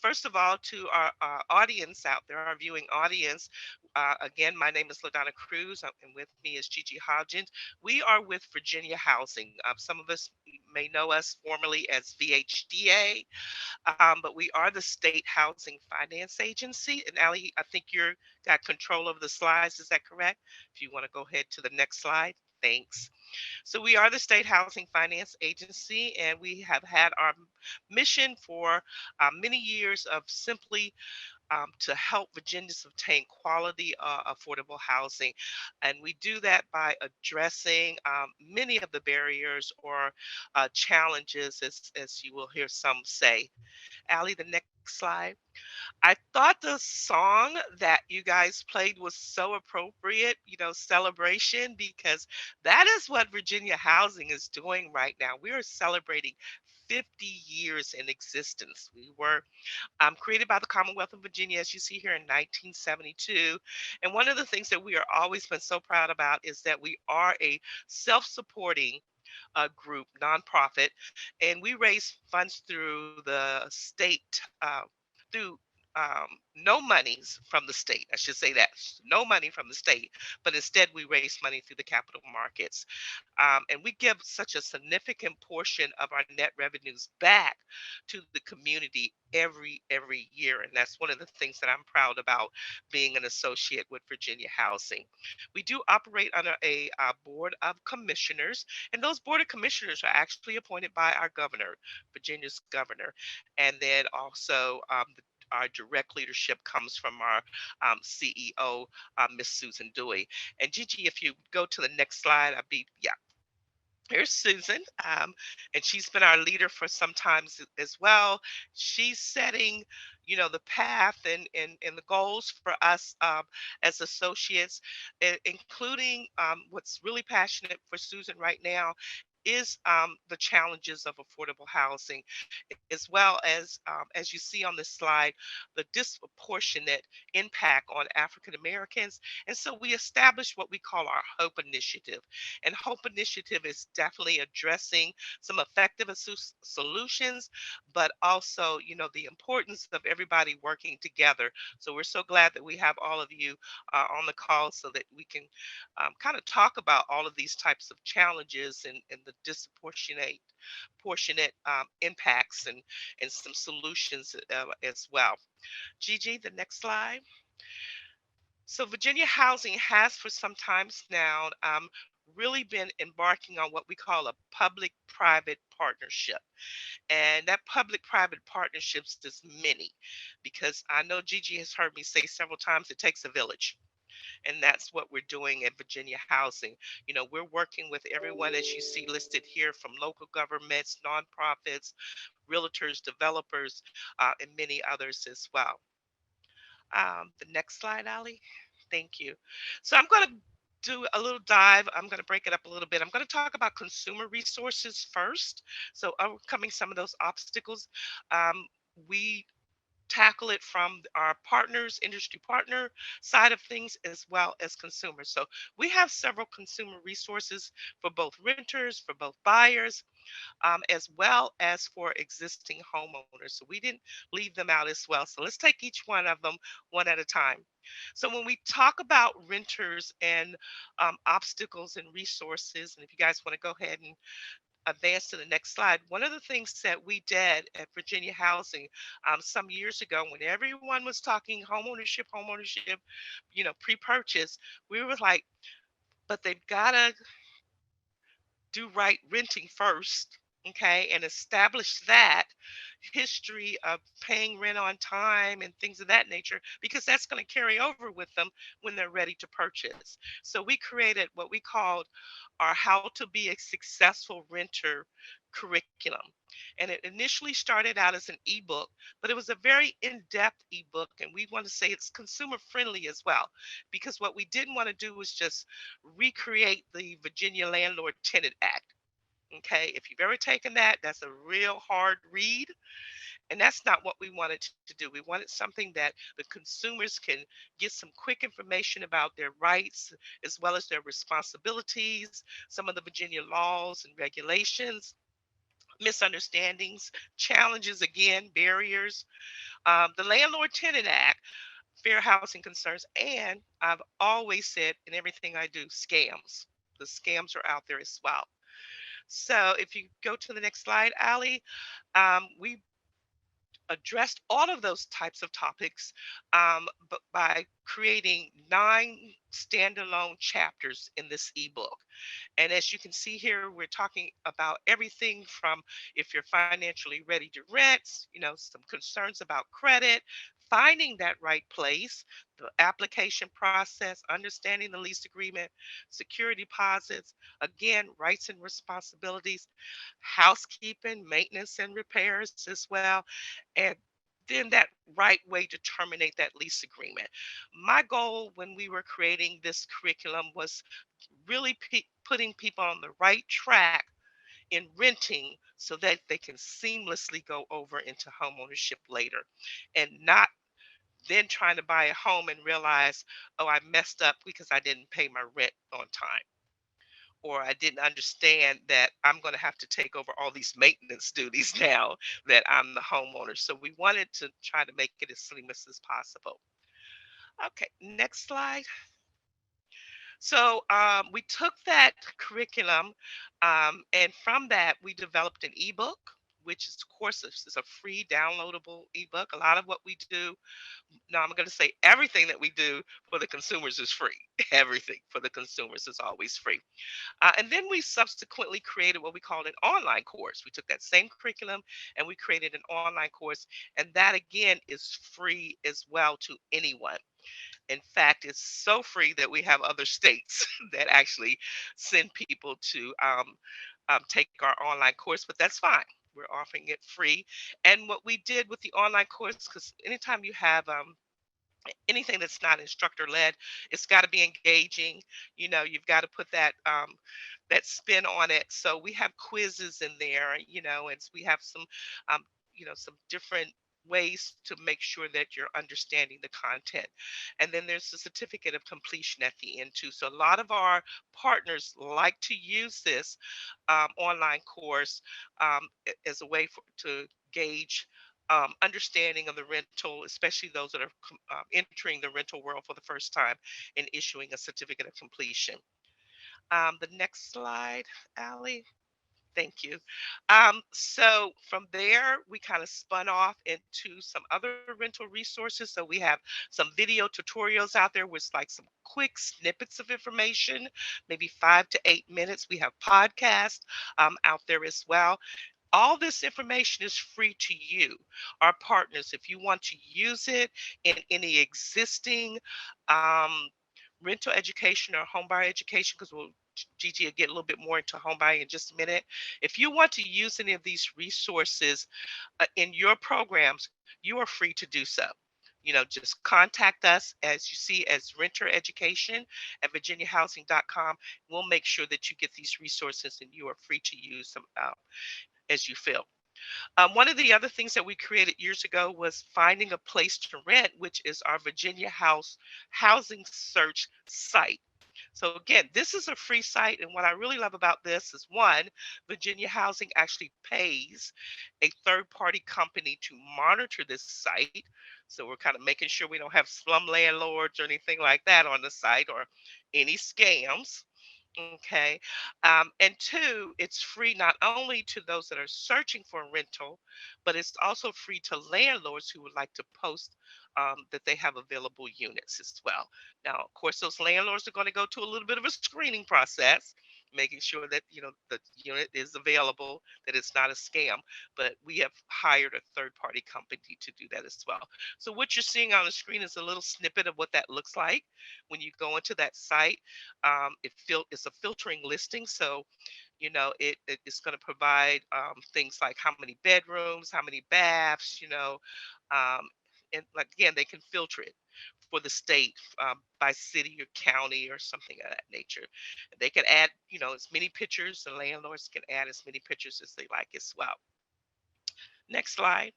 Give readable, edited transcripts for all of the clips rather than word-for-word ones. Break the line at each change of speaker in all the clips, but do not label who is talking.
First of all, to our audience out there, our viewing audience, again, my name is LaDonna Cruse, and with me is Gigi Houchins. We are with Virginia Housing. Some of us may know us formerly as VHDA, but we are the state housing finance agency. And Ali, I think you're got control of the slides. Is that correct? If you want to go ahead to the next slide. Thanks. So we are the state housing finance agency, and we have had our mission for many years of simply to help Virginians obtain quality, affordable housing. And we do that by addressing many of the barriers or challenges, as you will hear some say. Allie, the next slide. I thought the song that you guys played was so appropriate, celebration, because that is what Virginia Housing is doing right now. We are celebrating 50 years in existence. We were created by the Commonwealth of Virginia, as you see here in 1972. And one of the things that we are always been so proud about is that we are a self-supporting group, nonprofit, and we raise funds through the state, through no monies from the state. I should say that no money from the state, but instead we raise money through the capital markets, and we give such a significant portion of our net revenues back to the community every year, and that's one of the things that I'm proud about being an associate with Virginia Housing. We do operate under a board of commissioners, and those board of commissioners are actually appointed by our governor, Virginia's governor, and then also our direct leadership comes from our CEO, Miss Susan Dewey. And Gigi, if you go to the next slide, yeah, here's Susan, and she's been our leader for some time as well. She's setting, the path and the goals for us as associates, including what's really passionate for Susan right now is the challenges of affordable housing, as well as you see on this slide, the disproportionate impact on African Americans. And so we established what we call our Hope Initiative. And Hope Initiative is definitely addressing some effective solutions, but also, the importance of everybody working together. So we're so glad that we have all of you on the call so that we can kind of talk about all of these types of challenges and the disproportionate proportionate impacts and some solutions as well. Gigi, the next slide. So Virginia Housing has for some times now really been embarking on what we call a public-private partnership. And that public-private partnerships is many, because I know Gigi has heard me say several times it takes a village. And that's what we're doing at Virginia Housing. We're working with everyone, as you see listed here, from local governments, nonprofits, realtors, developers, and many others as well. The next slide, Ali. Thank you. So I'm going to do a little dive. I'm going to break it up a little bit. I'm going to talk about consumer resources first. So overcoming some of those obstacles. We tackle it from our partners, industry partner side of things, as well as consumers. So we have several consumer resources for both renters, for both buyers, as well as for existing homeowners. So we didn't leave them out as well. So let's take each one of them one at a time. So when we talk about renters and obstacles and resources, and if you guys want to go ahead and advance to the next slide, one of the things that we did at Virginia Housing some years ago, when everyone was talking homeownership, pre-purchase, we were like, but they've got to do right renting first, okay, and establish that history of paying rent on time and things of that nature, because that's going to carry over with them when they're ready to purchase. So we created what we called our How to Be a Successful Renter curriculum. And it initially started out as an ebook, but it was a very in-depth ebook, and we want to say it's consumer friendly as well, because what we didn't want to do was just recreate the Virginia Landlord Tenant Act. Okay, if you've ever taken that, that's a real hard read. And that's not what we wanted to do. We wanted something that the consumers can get some quick information about their rights as well as their responsibilities, some of the Virginia laws and regulations. misunderstandings, challenges again, barriers, the Landlord Tenant Act, fair housing concerns, and I've always said in everything I do, scams. The scams are out there as well. So if you go to the next slide, Ali, we addressed all of those types of topics, but by creating 9 standalone chapters in this ebook. And as you can see here, we're talking about everything from if you're financially ready to rent, some concerns about credit, finding that right place, the application process, understanding the lease agreement, security deposits, again, rights and responsibilities, housekeeping, maintenance and repairs as well, and then that right way to terminate that lease agreement. My goal when we were creating this curriculum was really putting people on the right track in renting so that they can seamlessly go over into homeownership later and not then trying to buy a home and realize, oh, I messed up because I didn't pay my rent on time, or I didn't understand that I'm going to have to take over all these maintenance duties now that I'm the homeowner. So we wanted to try to make it as seamless as possible. Okay, next slide. So we took that curriculum, and from that we developed an ebook, which is, of course, this is a free downloadable ebook. A lot of what we do, now I'm going to say everything that we do for the consumers is free. Everything for the consumers is always free. And then we subsequently created what we called an online course. We took that same curriculum and we created an online course, and that again is free as well to anyone. In fact, it's so free that we have other states that actually send people to take our online course, but that's fine. We're offering it free. And what we did with the online course, because anytime you have anything that's not instructor led, it's got to be engaging. You've got to put that spin on it. So we have quizzes in there, and we have um, some different ways to make sure that you're understanding the content. And then there's the certificate of completion at the end too. So a lot of our partners like to use this online course as a way to gauge understanding of the rental, especially those that are entering the rental world for the first time and issuing a certificate of completion. The next slide, Ali. Thank you. So from there, we kind of spun off into some other rental resources. So we have some video tutorials out there with like some quick snippets of information, maybe 5 to 8 minutes. We have podcasts out there as well. All this information is free to you, our partners. If you want to use it in any existing um, rental education or home buyer education, because Gigi will get a little bit more into home buying in just a minute. If you want to use any of these resources in your programs, you are free to do so. Just contact us as you see as Renter Education at virginiahousing.com. We'll make sure that you get these resources and you are free to use them as you feel. One of the other things that we created years ago was finding a place to rent, which is our Virginia housing search site. So again, this is a free site, and what I really love about this is one, Virginia Housing actually pays a third-party company to monitor this site. So we're kind of making sure we don't have slum landlords or anything like that on the site or any scams. Okay. And two, it's free not only to those that are searching for a rental, but it's also free to landlords who would like to post that they have available units as well. Now, of course, those landlords are going to go to a little bit of a screening process, making sure that the unit is available, that it's not a scam. But we have hired a third-party company to do that as well. So what you're seeing on the screen is a little snippet of what that looks like when you go into that site. It's a filtering listing, so it's going to provide things like how many bedrooms, how many baths, um, and like again, they can filter it for the state by city or county or something of that nature. They can add, as many pictures. The landlords can add as many pictures as they like as well. Next slide.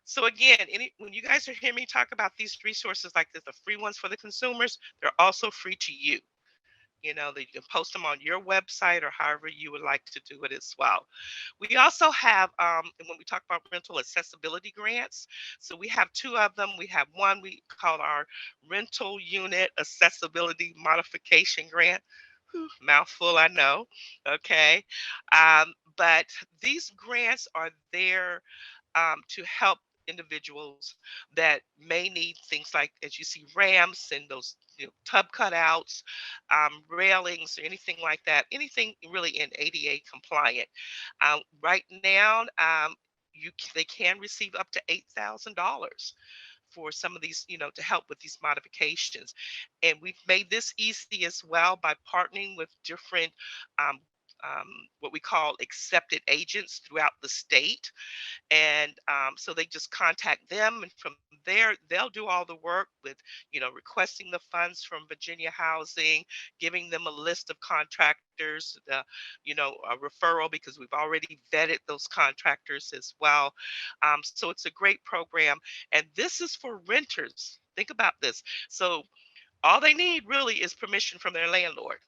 So again, when you guys are hearing me talk about these resources like this, the free ones for the consumers, they're also free to you. that you can post them on your website or however you would like to do it as well. We also have, and when we talk about rental accessibility grants, so we have two of them. We have one we call our rental unit accessibility modification grant. Whew, mouthful, I know. Okay. But these grants are there to help individuals that may need things like, as you see, ramps and those tub cutouts, railings, or anything like that, anything really in ADA compliant. Right now, they can receive up to $8,000 for some of these, to help with these modifications. And we've made this easy as well by partnering with different um, um, what we call accepted agents throughout the state. And so they just contact them, and from there they'll do all the work with requesting the funds from Virginia Housing, giving them a list of contractors, a referral, because we've already vetted those contractors as well. So it's a great program, and this is for renters. Think about this. So all they need really is permission from their landlord.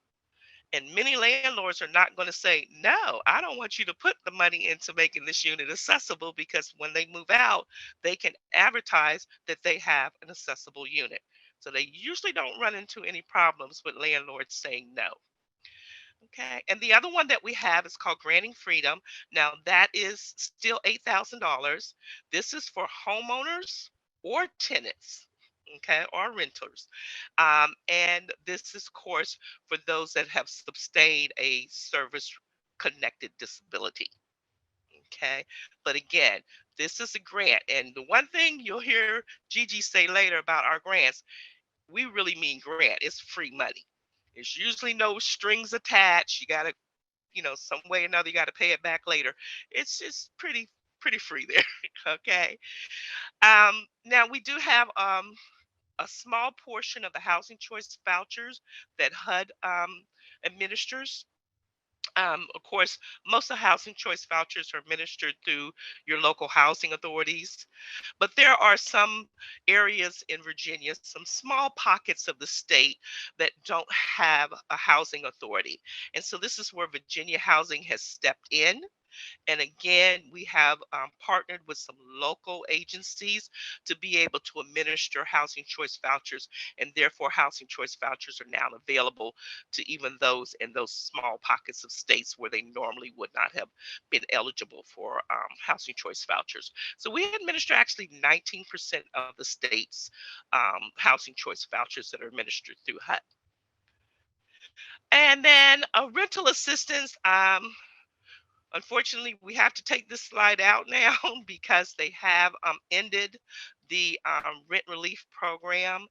And many landlords are not going to say, no, I don't want you to put the money into making this unit accessible, because when they move out, they can advertise that they have an accessible unit. So they usually don't run into any problems with landlords saying no. Okay. And the other one that we have is called Granting Freedom. Now, that is still $8,000. This is for homeowners or tenants, okay, or renters. And this is, of course, for those that have sustained a service connected disability. Okay. But again, this is a grant. And the one thing you'll hear Gigi say later about our grants, we really mean grant. It's free money. There's usually no strings attached. You got to, some way or another, you got to pay it back later. It's just pretty free there. Okay. Now we do have a small portion of the housing choice vouchers that HUD administers. Of course, most of housing choice vouchers are administered through your local housing authorities, but there are some areas in Virginia, some small pockets of the state that don't have a housing authority. And so this is where Virginia Housing has stepped in. And again, we have partnered with some local agencies to be able to administer housing choice vouchers. And therefore, housing choice vouchers are now available to even those in those small pockets of states where they normally would not have been eligible for housing choice vouchers. So we administer actually 19% of the state's housing choice vouchers that are administered through HUD. And then rental assistance. Unfortunately, we have to take this slide out now because they have ended the rent relief program.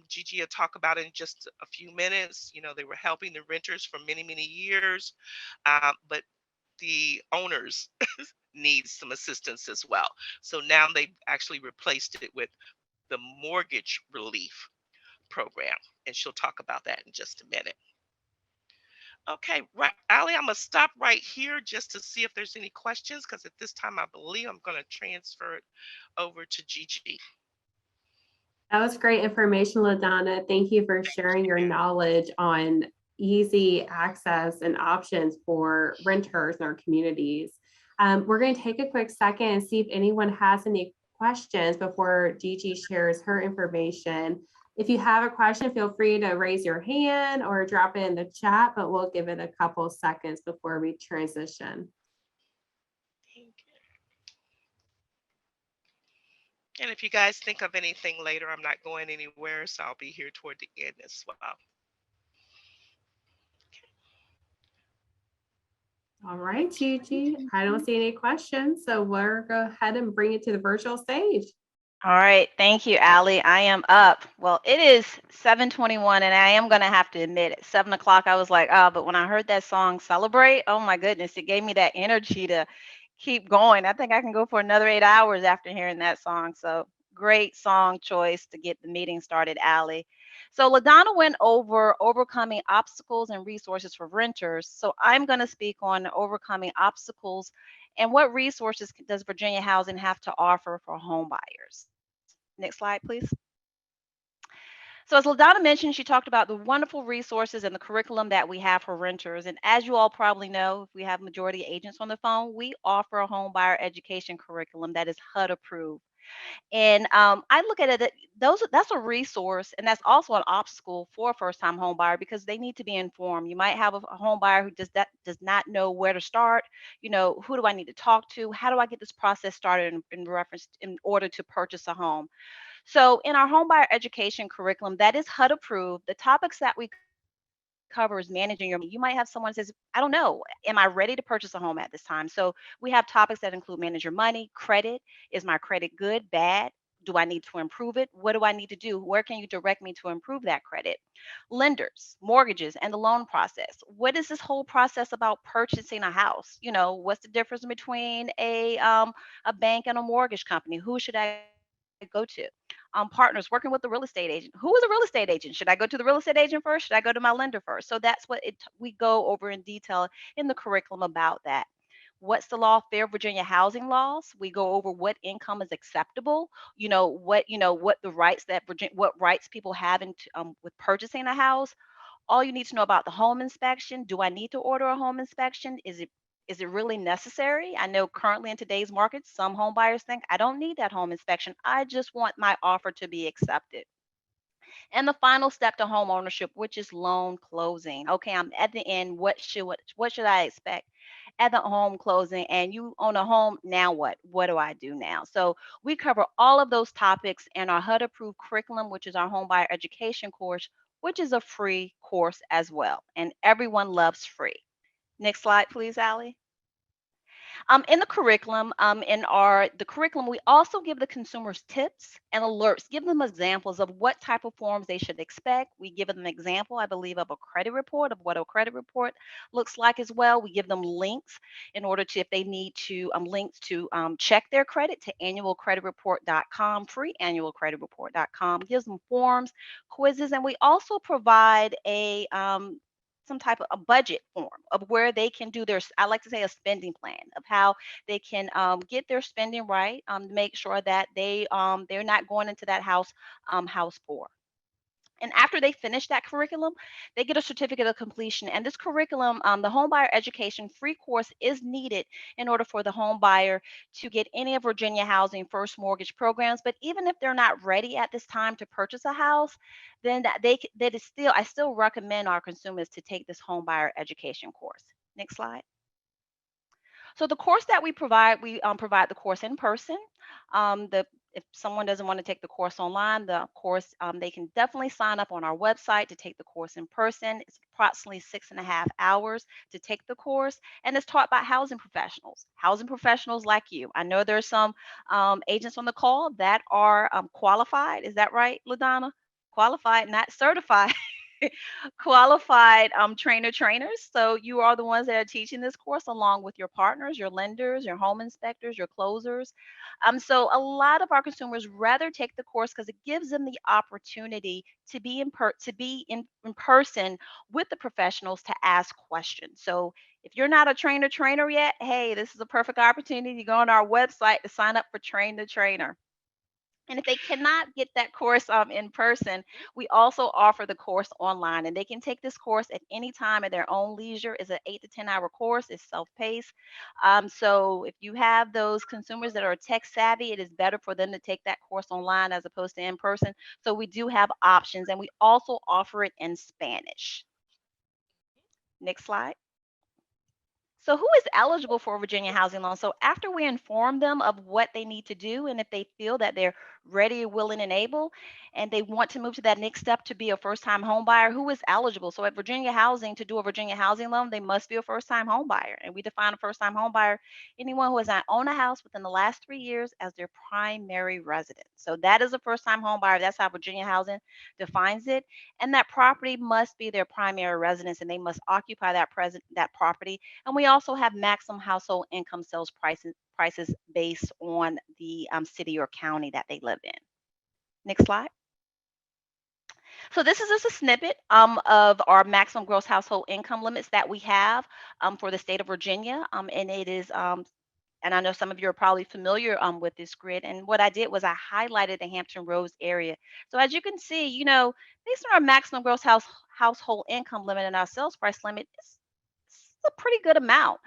Gigi will talk about it in just a few minutes. They were helping the renters for many, many years, but the owners need some assistance as well. So now they've actually replaced it with the mortgage relief program, and she'll talk about that in just a minute. Okay, right, Ali, I'm gonna stop right here just to see if there's any questions, because at this time I believe I'm gonna transfer it over to Gigi.
That was great information, LaDonna. Thank you for sharing your knowledge on easy access and options for renters in our communities. We're going to take a quick second and see if anyone has any questions before Gigi shares her information. If you have a question, feel free to raise your hand or drop it in the chat, but we'll give it a couple seconds before we transition.
And if you guys think of anything later, I'm not going anywhere, so I'll be here toward the end as well.
All right, Gigi, I don't see any questions, so we'll go ahead and bring it to the virtual stage.
All right, thank you, Allie. I am up. Well, it is 7:21, and I am going to have to admit, at 7 o'clock, I was like, oh, but when I heard that song, Celebrate, oh my goodness, it gave me that energy to keep going. I think I can go for another 8 hours after hearing that song. So great song choice to get the meeting started, Allie. So LaDonna went over overcoming obstacles and resources for renters. So I'm going to speak on overcoming obstacles and what resources does Virginia Housing have to offer for home buyers. Next slide, please. So as LaDonna mentioned, she talked about the wonderful resources and the curriculum that we have for renters. And as you all probably know, if we have majority agents on the phone, we offer a home buyer education curriculum that is HUD approved. And I look at it that that's a resource, and that's also an obstacle for a first-time home buyer because they need to be informed. You might have a home buyer who does not know where to start. Who do I need to talk to? How do I get this process started in reference in order to purchase a home? So in our home buyer education curriculum, that is HUD approved. The topics that we cover is managing your money. You might have someone who says, I don't know, am I ready to purchase a home at this time? So we have topics that include manage your money, credit. Is my credit good, bad? Do I need to improve it? What do I need to do? Where can you direct me to improve that credit? Lenders, mortgages, and the loan process. What is this whole process about purchasing a house? What's the difference between a bank and a mortgage company? Who should I go to? Partners working with the real estate agent. Who is a real estate agent? Should I go to the real estate agent first? Should I go to my lender first? So that's what we go over in detail in the curriculum about that. What's the law? Fair Virginia housing laws. We go over what income is acceptable. What the rights that what rights people have with purchasing a house. All you need to know about the home inspection. Do I need to order a home inspection? Is it really necessary? I know currently in today's market, some home buyers think I don't need that home inspection. I just want my offer to be accepted. And the final step to home ownership, which is loan closing. Okay, I'm at the end. What should I expect at the home closing? And you own a home. Now what? What do I do now? So we cover all of those topics in our HUD approved curriculum, which is our home buyer education course, which is a free course as well. And everyone loves free. Next slide, please, Allie. In the curriculum, the curriculum, we also give the consumers tips and alerts, give them examples of what type of forms they should expect. We give them an example, I believe, of a credit report, of what a credit report looks like as well. We give them links in order to, if they need to, links to check their credit to annualcreditreport.com, free annualcreditreport.com, gives them forms, quizzes, and we also provide some type of a budget form of where they can do I like to say a spending plan of how they can get their spending right, to make sure that they're not going into that house poor. And after they finish that curriculum, they get a certificate of completion. And this curriculum, the home buyer education free course, is needed in order for the home buyer to get any of Virginia Housing first mortgage programs. But even if they're not ready at this time to purchase a house, then I still recommend our consumers to take this home buyer education course. Next slide. So the course that we provide the course in person. If someone doesn't want to take the course online, the course they can definitely sign up on our website to take the course in person. It's approximately 6.5 hours to take the course, and it's taught by housing professionals like you. I know there's some agents on the call that are qualified. Is that right, LaDonna? Qualified, not certified. Qualified trainers. So you are the ones that are teaching this course along with your partners, your lenders, your home inspectors, your closers. So a lot of our consumers rather take the course because it gives them the opportunity to be in person with the professionals to ask questions. So if you're not a trainer yet, hey, this is a perfect opportunity to go on our website to sign up for Train the Trainer. And if they cannot get that course in person, we also offer the course online, and they can take this course at any time at their own leisure. It's an 8 to 10 hour course. It's self-paced. So if you have those consumers that are tech savvy, it is better for them to take that course online as opposed to in person. So we do have options, and we also offer it in Spanish. Next slide. So who is eligible for a Virginia housing loan? So after we inform them of what they need to do, and if they feel that they're ready, willing, and able, and they want to move to that next step to be a first-time home buyer, who is eligible? So at Virginia Housing, to do a Virginia housing loan, they must be a first-time home buyer. And we define a first-time home buyer, anyone who has not owned a house within the last 3 years as their primary residence. So that is a first-time home buyer. That's how Virginia Housing defines it. And that property must be their primary residence, and they must occupy that property. And we also have maximum household income sales prices based on the city or county that they live in. Next slide. So this is just a snippet of our maximum gross household income limits that we have for the state of Virginia, and it is And I know some of you are probably familiar with this grid. And what I did was I highlighted the Hampton Roads area. So as you can see, based on our maximum gross household income limit and our sales price limit, it's a pretty good amount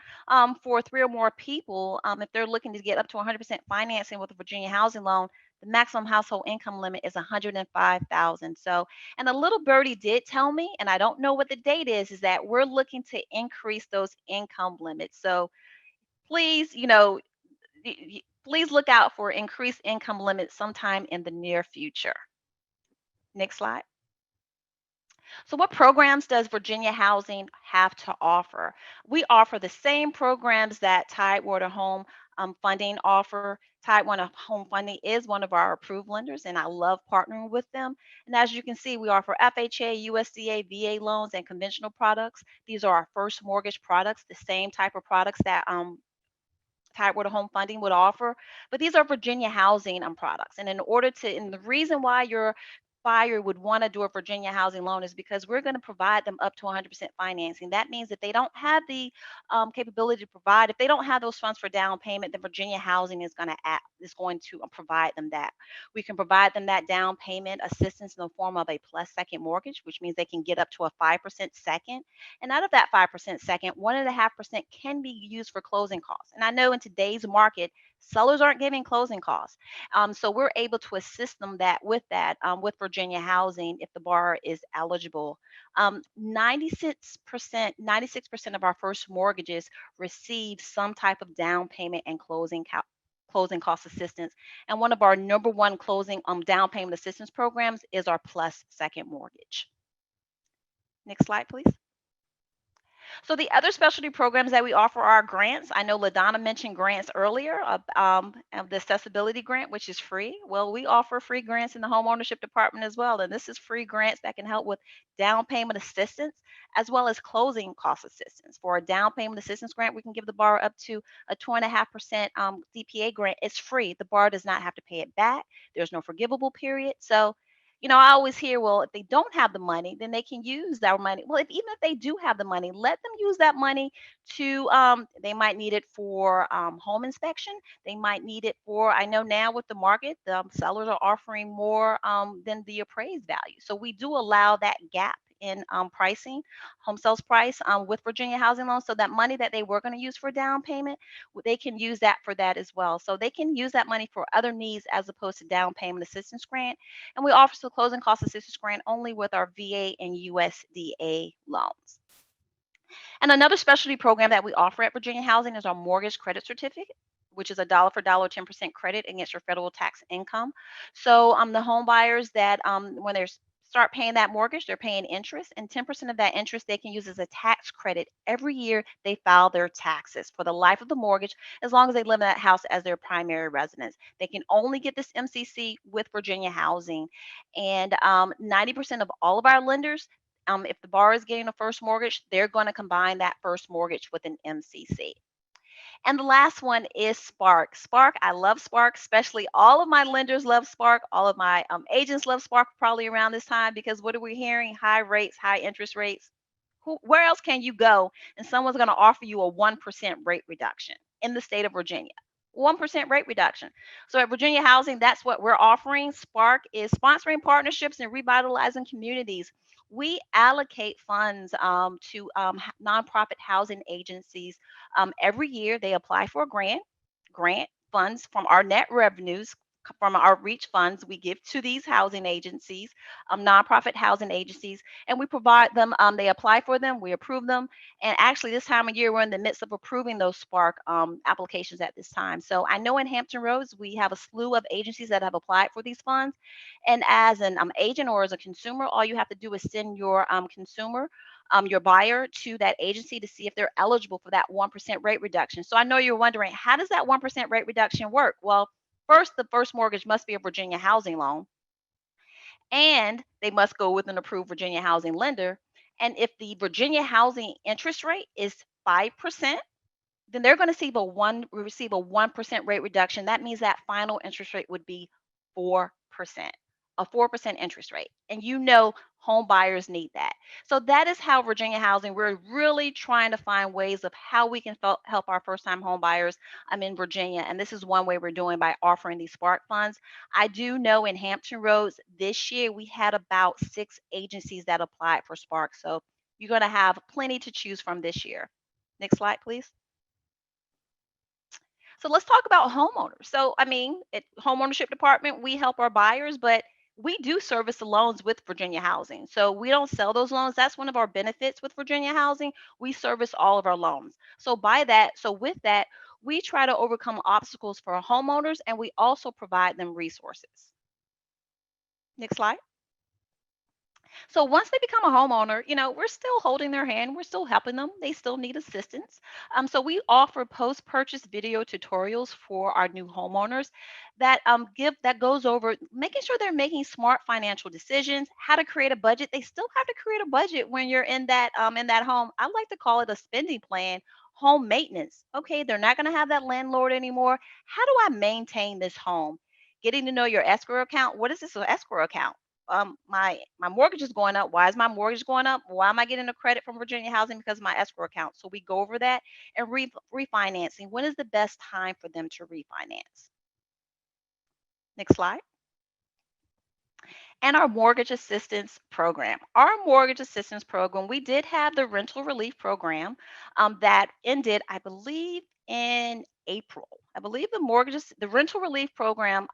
for three or more people. If they're looking to get up to 100% financing with a Virginia housing loan, the maximum household income limit is 105,000. So, and a little birdie did tell me, and I don't know what the date is that we're looking to increase those income limits. So please, please look out for increased income limits sometime in the near future. Next slide. So what programs does Virginia Housing have to offer? We offer the same programs that Tidewater Home Funding offer. Tidewater Home Funding is one of our approved lenders, and I love partnering with them. And as you can see, we offer FHA, USDA, VA loans, and conventional products. These are our first mortgage products, the same type of products that Tidewater Home Funding would offer, but these are Virginia housing products. And and the reason why your buyer would want to do a Virginia housing loan is because we're going to provide them up to 100% financing. That means that they don't have the capability to provide, if they don't have those funds for down payment, then Virginia housing is going to provide them that. We can provide them that down payment assistance in the form of a plus second mortgage, which means they can get up to a 5% second. And out of that 5% second, 1.5% can be used for closing costs. And I know in today's market, sellers aren't giving closing costs. So we're able to assist them with Virginia housing if the borrower is eligible. 96% of our first mortgages receive some type of down payment and closing cost assistance. And one of our number one closing down payment assistance programs is our plus second mortgage. Next slide, please. So the other specialty programs that we offer are grants. I know LaDonna mentioned grants earlier, the accessibility grant, which is free. Well, we offer free grants in the home ownership department as well. And this is free grants that can help with down payment assistance as well as closing cost assistance. For a down payment assistance grant, we can give the borrower up to a 2.5% DPA grant. It's free. The borrower does not have to pay it back. There's no forgivable period. So I always hear, well, if they don't have the money, then they can use that money. Well, even if they do have the money, let them use that money to, they might need it for home inspection. They might need it for, I know now with the market, the sellers are offering more than the appraised value. So we do allow that gap in pricing, home sales price with Virginia housing loans. So that money that they were going to use for down payment, they can use that for that as well. So they can use that money for other needs as opposed to down payment assistance grant. And we offer the closing cost assistance grant only with our VA and USDA loans. And another specialty program that we offer at Virginia Housing is our mortgage credit certificate, which is a dollar for dollar 10% credit against your federal tax income. So the home buyers that when they start paying that mortgage, they're paying interest, and 10% of that interest they can use as a tax credit every year they file their taxes for the life of the mortgage, as long as they live in that house as their primary residence. They can only get this MCC with Virginia Housing, and 90% of all of our lenders, if the borrower is getting a first mortgage, they're going to combine that first mortgage with an MCC. And the last one is SPARC. SPARC, I love SPARC, especially all of my lenders love SPARC. All of my agents love SPARC probably around this time, because what are we hearing? High rates, high interest rates. Where else can you go and someone's going to offer you a 1% rate reduction in the state of Virginia? 1% rate reduction. So at Virginia Housing, that's what we're offering. SPARC is sponsoring partnerships and revitalizing communities. We allocate funds to nonprofit housing agencies every year. They apply for a grant funds from our net revenues, from our reach funds we give to these housing agencies, nonprofit housing agencies, and we provide them, they apply for them, we approve them. And actually this time of year, we're in the midst of approving those SPARC applications at this time. So I know in Hampton Roads, we have a slew of agencies that have applied for these funds. And as an agent or as a consumer, all you have to do is send your your buyer to that agency to see if they're eligible for that 1% rate reduction. So I know you're wondering, how does that 1% rate reduction work? Well, first, the first mortgage must be a Virginia housing loan, and they must go with an approved Virginia housing lender. And if the Virginia housing interest rate is 5%, then they're going to receive a 1% rate reduction. That means that final interest rate would be 4%, a 4% interest rate. And Home buyers need that. So that is how Virginia Housing, we're really trying to find ways of how we can help our first time home buyers in Virginia. And this is one way we're doing by offering these SPARC funds. I do know in Hampton Roads this year, we had about 6 agencies that applied for SPARC. So you're going to have plenty to choose from this year. Next slide, please. So let's talk about homeowners. So, at homeownership department, we help our buyers, but we do service the loans with Virginia Housing. So we don't sell those loans. That's one of our benefits with Virginia Housing. We service all of our loans. So with that, we try to overcome obstacles for our homeowners, and we also provide them resources. Next slide. So once they become a homeowner, we're still holding their hand. We're still helping them. They still need assistance. So we offer post-purchase video tutorials for our new homeowners that goes over making sure they're making smart financial decisions, how to create a budget. They still have to create a budget when you're in that home. I like to call it a spending plan. Home maintenance. Okay, they're not going to have that landlord anymore. How do I maintain this home? Getting to know your escrow account. What is this escrow account? My mortgage is going up. Why is my mortgage going up? Why am I getting a credit from Virginia Housing? Because of my escrow account. So we go over that. And refinancing. When is the best time for them to refinance? Next slide. And our mortgage assistance program. Our mortgage assistance program, we did have the rental relief program that ended, I believe, in April. I believe the rental relief program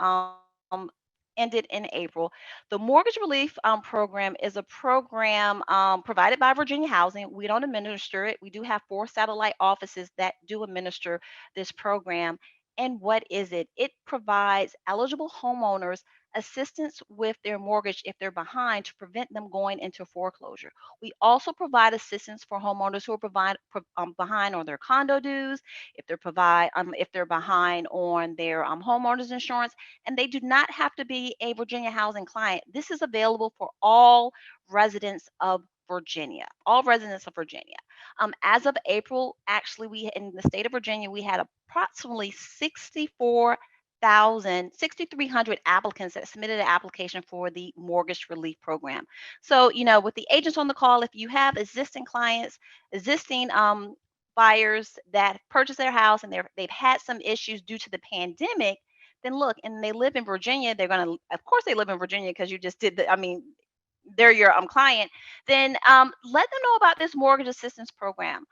ended in April. The mortgage relief program is a program provided by Virginia Housing. We don't administer it. We do have 4 satellite offices that do administer this program. And what is it? It provides eligible homeowners assistance with their mortgage if they're behind to prevent them going into foreclosure. We also provide assistance for homeowners who are behind on their condo dues, if they're behind on their homeowners insurance, and they do not have to be a Virginia Housing client. This is available for all residents of Virginia, all residents of Virginia. As of April, actually, we in the state of Virginia, we had approximately 6,300 applicants that submitted an application for the mortgage relief program. So, with the agents on the call, if you have existing clients, existing buyers that purchased their house and they've had some issues due to the pandemic, then look, and they live in Virginia, of course, they live in Virginia because you just did they're your client, then let them know about this mortgage assistance program.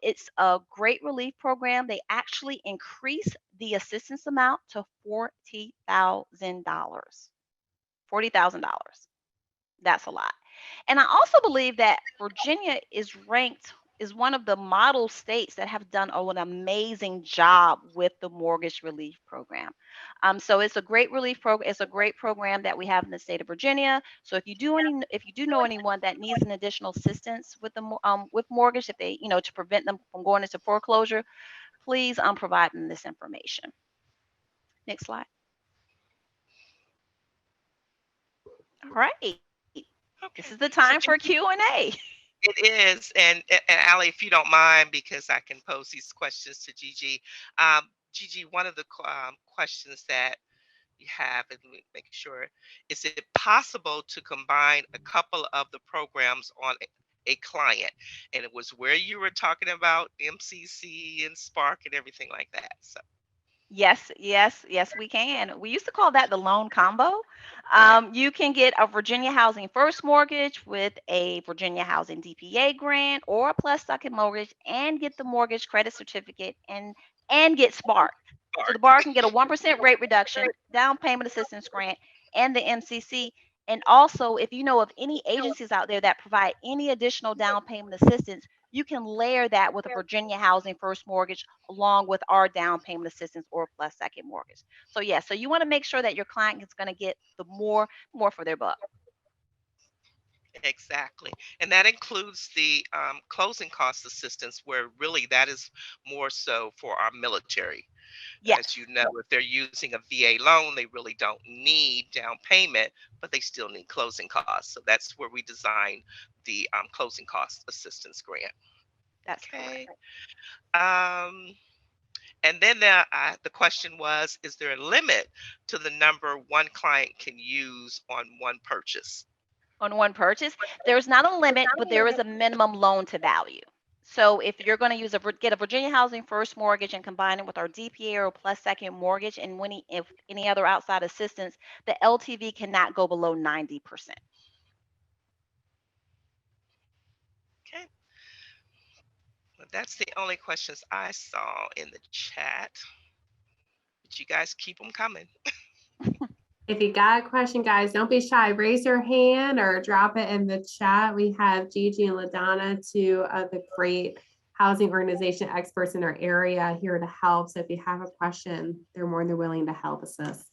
It's a great relief program. They actually increase the assistance amount to $40,000. $40,000. That's a lot. And I also believe that Virginia is one of the model states that have done an amazing job with the mortgage relief program. So it's a great relief program. It's a great program that we have in the state of Virginia. So if you do know anyone that needs an additional assistance with with mortgage, if they to prevent them from going into foreclosure, please provide them this information. Next slide. All right. This is the
Okay. So
time for Q&A.
it is, and Ali, if you don't mind, because I can pose these questions to Gigi. Gigi, one of the questions that you have, and make sure, is it possible to combine a couple of the programs on a client? And it was where you were talking about MCC and SPARC and everything like that. So,
Yes, yes, yes, we can. We used to call that the loan combo.
right.
You can get a Virginia Housing First Mortgage with a Virginia Housing DPA grant or a Plus Second Mortgage and get the mortgage credit certificate and get SPARC. So the
SPARC.
borrower can get a 1% rate reduction, down payment assistance grant, and the MCC. And also, if you know of any agencies out there that provide any additional down payment assistance, you can layer that with a Virginia Housing First Mortgage along with our down payment assistance or Plus Second Mortgage. So yeah, so you want to make sure that your client is going to get the more for their buck.
Exactly. And that includes the closing cost assistance, where really that is more so for our military. As
Yes,
you know, if they're using a VA loan, they really don't need down payment, but they still need closing costs. So that's where we design the closing cost assistance grant.
that's correct.
Okay. Um, and then the question was, is there a limit to the number one client can use on one purchase?
on one purchase. There's not a limit, but there is a minimum loan to value. So if you're going to get a Virginia Housing First Mortgage and combine it with our DPA or plus second mortgage and if any other outside assistance, the LTV cannot go below 90%.
Okay. Well, that's the only questions I saw in the chat. But you guys keep them coming.
If you got a question, guys, don't be shy. Raise your hand or drop it in the chat. We have Gigi and LaDonna, two of the great housing organization experts in our area, here to help. So if you have a question, they're more than willing to help assist.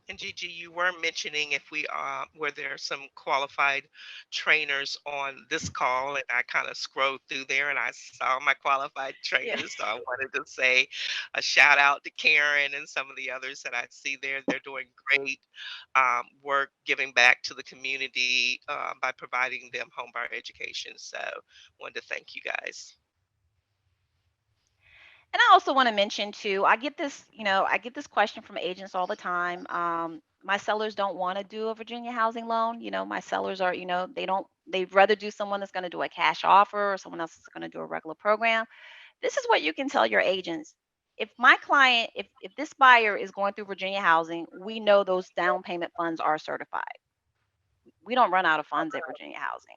And Gigi, you were mentioning if were there some qualified trainers on this call, and I kind of scrolled through there and I saw my qualified
Yeah.
trainers. So I wanted to say a shout out to Karen and some of the others that I see there. They're doing great work giving back to the community by providing them homebuyer education. So wanted to thank you guys.
And I also want to mention too, I get this question from agents all the time. My sellers don't want to do a Virginia housing loan. My sellers are, they'd rather do someone that's going to do a cash offer or someone else that's going to do a regular program. This is what you can tell your agents. If my client, if this buyer is going through Virginia housing, we know those down payment funds are certified. We don't run out of funds at Virginia housing.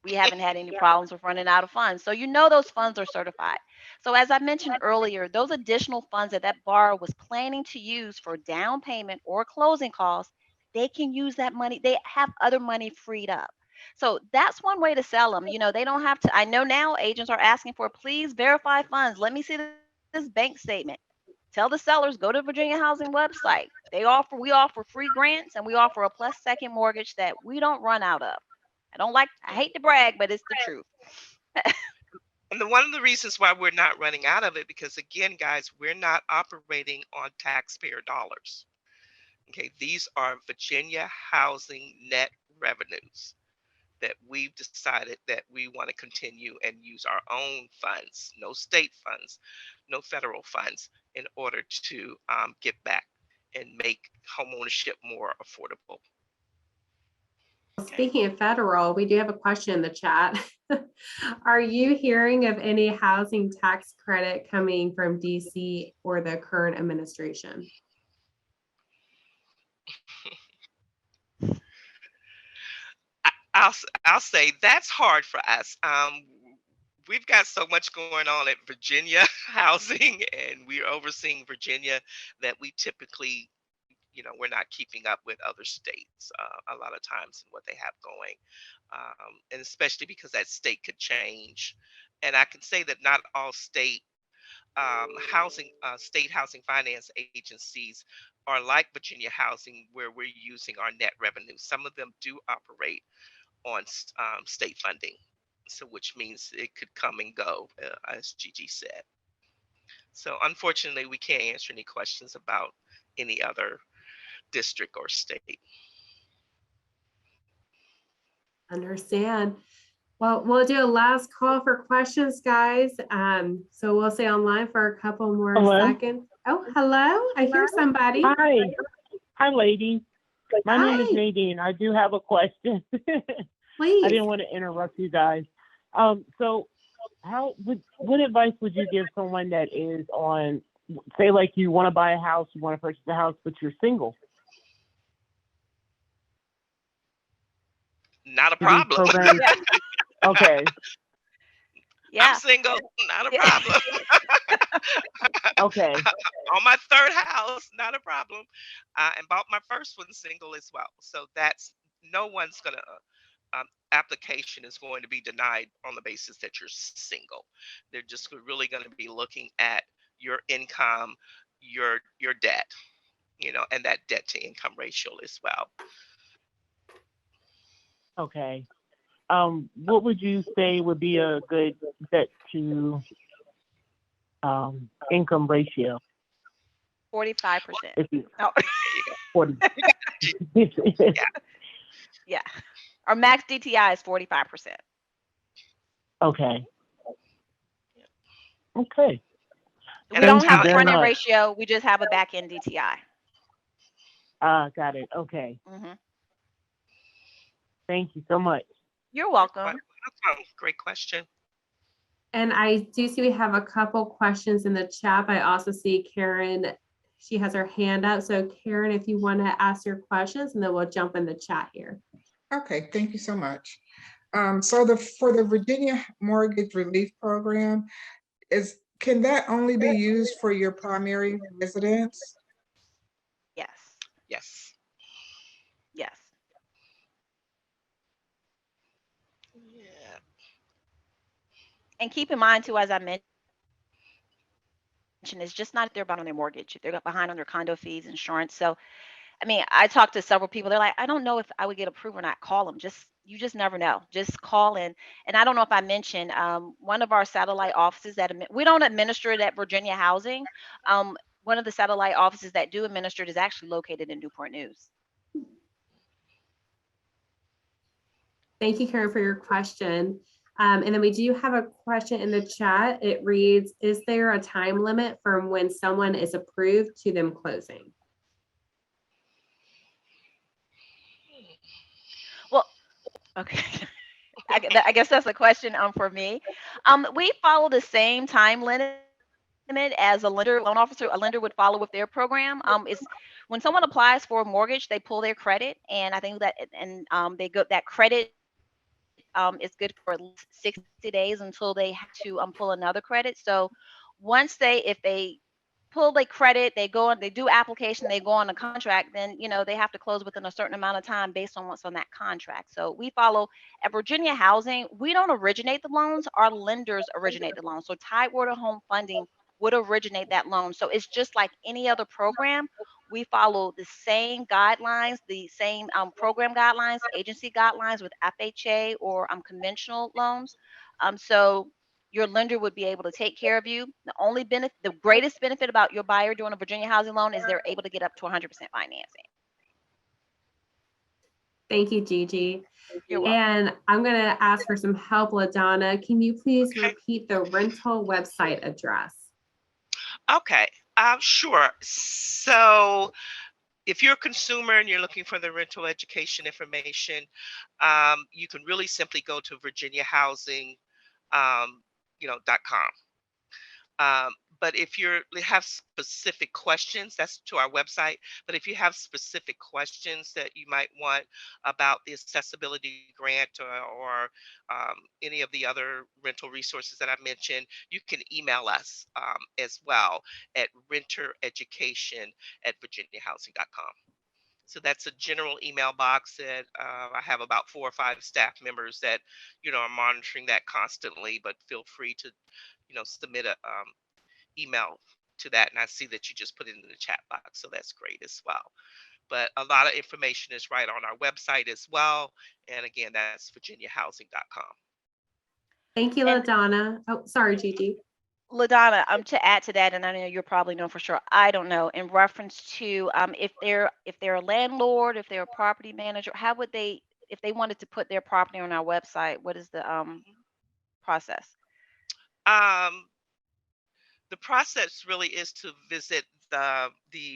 We haven't had any problems with running out of funds. So those funds are certified. So as I mentioned earlier, those additional funds that borrower was planning to use for down payment or closing costs, they can use that money. They have other money freed up. So that's one way to sell them. They don't have to. I know now agents are asking for, please verify funds. Let me see this bank statement. Tell the sellers, go to Virginia Housing website. We offer free grants, and we offer a plus second mortgage that we don't run out of. I hate to brag, but it's the truth.
And one of the reasons why we're not running out of it, because again, guys, we're not operating on taxpayer dollars. Okay, these are Virginia housing net revenues that we've decided that we want to continue and use our own funds, no state funds, no federal funds, in order to get back and make homeownership more affordable.
Speaking of federal, we do have a question in the chat. Are you hearing of any housing tax credit coming from DC or the current administration?
I'll say that's hard for us. We've got so much going on at Virginia Housing, and we're overseeing Virginia that we typically, we're not keeping up with other states a lot of times and what they have going, and especially because that state could change. And I can say that not all state state housing finance agencies are like Virginia Housing, where we're using our net revenue. Some of them do operate on state funding, so which means it could come and go, as Gigi said. So unfortunately, we can't answer any questions about any other district or state.
Understand. Well, we'll do a last call for questions, guys. So we'll stay online for a couple more seconds. Oh, hello. I hear somebody.
Hi, ladies. My
Hi.
name is Nadine. I do have a question.
Please.
I didn't want to interrupt you guys. So what advice would you give someone that is on, say, like you want to buy a house, you want to purchase a house, but you're single?
Not a problem.
Okay.
Yeah.
I'm single, not a problem.
Okay.
On my third house, not a problem. And bought my first one single as well. So that's, no one's going to, application is going to be denied on the basis that you're single. They're just really going to be looking at your income, your debt, and that debt to income ratio as well.
Okay. What would you say would be a good debt to income ratio?
45%.
Oh. 40.
Yeah. Our max DTI is 45%.
Okay. Okay.
We don't have a front end ratio. We just have a back end DTI.
Got it. Okay.
Hmm.
Thank you so much.
You're welcome.
Great question.
And I do see we have a couple questions in the chat. I also see Karen, she has her hand up. So Karen, if you want to ask your questions, and then we'll jump in the chat here.
Okay, thank you so much. For the Virginia Mortgage Relief Program, can that only be used for your primary residence?
Yes.
Yes.
Yes.
Yeah.
And keep in mind too, as I mentioned, it's just not if they're behind on their mortgage, if they're behind on their condo fees, insurance. So, I mean, I talked to several people. They're like, I don't know if I would get approved or not. Call them. You just never know. Just call in. And I don't know if I mentioned one of our satellite offices we don't administer it at Virginia Housing. One of the satellite offices that do administer it is actually located in Newport News.
Thank you, Karen, for your question. And then we do have a question in the chat. It reads, is there a time limit from when someone is approved to them closing?
Well, okay. I guess that's a question for me. We follow the same time limit as a loan officer, a lender would follow with their program. Is when someone applies for a mortgage, they pull their credit, and I think that they go that credit is good for at least 60 days until they have to pull another credit. So if they pull the credit, they go and they do application, they go on a contract, then they have to close within a certain amount of time based on what's on that contract. So we follow at Virginia Housing. We don't originate the loans, our lenders originate the loans. So Tidewater Home Funding would originate that loan. So it's just like any other program. We follow the same guidelines, the same program guidelines, agency guidelines with FHA or conventional loans. So your lender would be able to take care of you. The greatest benefit about your buyer doing a Virginia housing loan is they're able to get up to 100% financing.
Thank you, Gigi.
You're welcome.
And I'm going to ask for some help, LaDonna. Can you please repeat the rental website address?
Okay. Sure. So if you're a consumer and you're looking for the rental education information, you can really simply go to virginiahousing, .com. But if you have specific questions, that's to our website. But if you have specific questions that you might want about the accessibility grant or any of the other rental resources that I mentioned, you can email us as well at rentereducation@virginiahousing.com. So that's a general email box that I have about 4 or 5 staff members that are monitoring that constantly. But feel free to submit a email to that, and I see that you just put it in the chat box, so that's great as well. But a lot of information is right on our website as well, and again, that's virginiahousing.com.
Thank you, LaDonna. Oh, sorry, Gigi.
LaDonna, to add to that, and I know you're probably know for sure, I don't know, in reference to if they're a landlord, if they're a property manager, how would they, if they wanted to put their property on our website, what is the process?
The process really is to visit the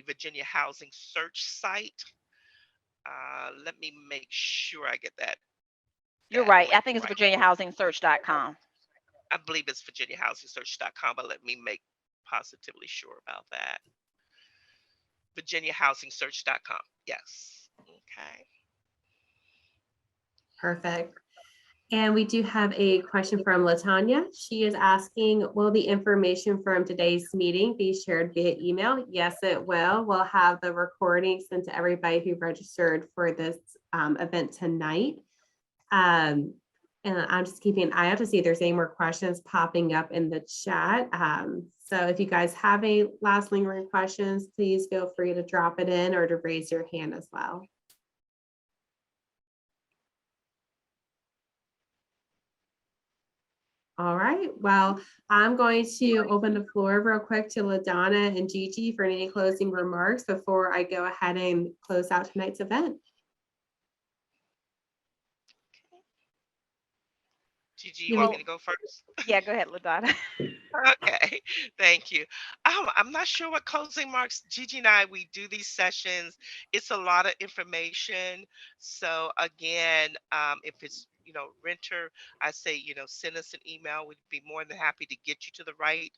Virginia Housing Search site. Let me make sure I get that.
You're right. I think it's virginiahousingsearch.com.
I believe it's virginiahousingsearch.com, but let me make positively sure about that. virginiahousingsearch.com. Yes. Okay.
Perfect. And we do have a question from Latanya. She is asking, will the information from today's meeting be shared via email? Yes, it will. We'll have the recording sent to everybody who registered for this event tonight. And I'm just keeping an eye out to see if there's any more questions popping up in the chat. So if you guys have any last lingering questions, please feel free to drop it in or to raise your hand as well. All right, well, I'm going to open the floor real quick to LaDonna and Gigi for any closing remarks before I go ahead and close out tonight's event.
Gigi, you want me to go first?
Yeah, go ahead, LaDonna.
Okay, thank you. I'm not sure what closing marks. Gigi and I, we do these sessions. It's a lot of information. So again, if it's renter, I say send us an email. We'd be more than happy to get you to the right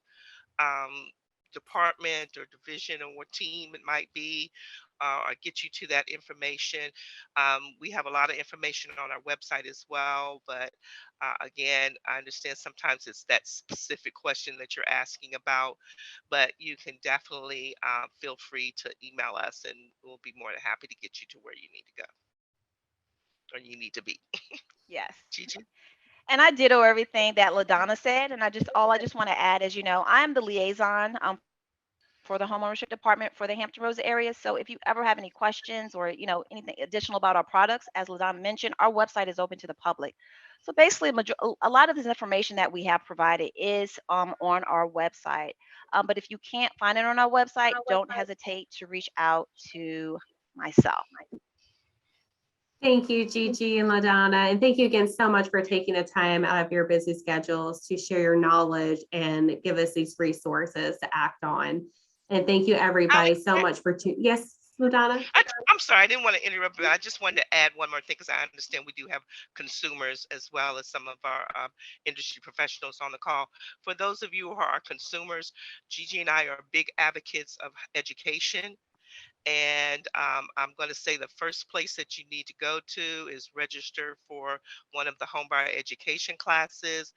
um, department or division or what team it might be, or get you to that information. We have a lot of information on our website as well, but again, I understand sometimes it's that specific question that you're asking about, but you can definitely feel free to email us and we'll be more than happy to get you to where you need to go or you need to be.
Yes.
Gigi?
And I ditto everything that LaDonna said. And I just want to add is, I'm the liaison for the homeownership department for the Hampton Roads area. So if you ever have any questions or, anything additional about our products, as LaDonna mentioned, our website is open to the public. So basically, a lot of this information that we have provided is on our website. But if you can't find it on our website, don't hesitate to reach out to myself.
Thank you, Gigi and LaDonna. And thank you again so much for taking the time out of your busy schedules to share your knowledge and give us these resources to act on. And thank you, everybody, so much for tuning. Yes, LaDonna?
I'm sorry, I didn't want to interrupt, but I just wanted to add one more thing because I understand we do have consumers as well as some of our industry professionals on the call. For those of you who are consumers, Gigi and I are big advocates of education. And I'm going to say the first place that you need to go to is register for one of the homebuyer education classes.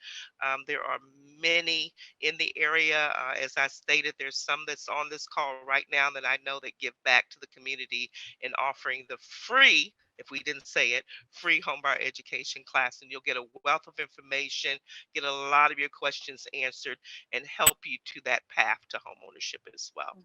There are many in the area. As I stated, there's some that's on this call right now that I know that give back to the community in offering the free, if we didn't say it, free homebuyer education class. And you'll get a wealth of information, get a lot of your questions answered, and help you to that path to homeownership as well.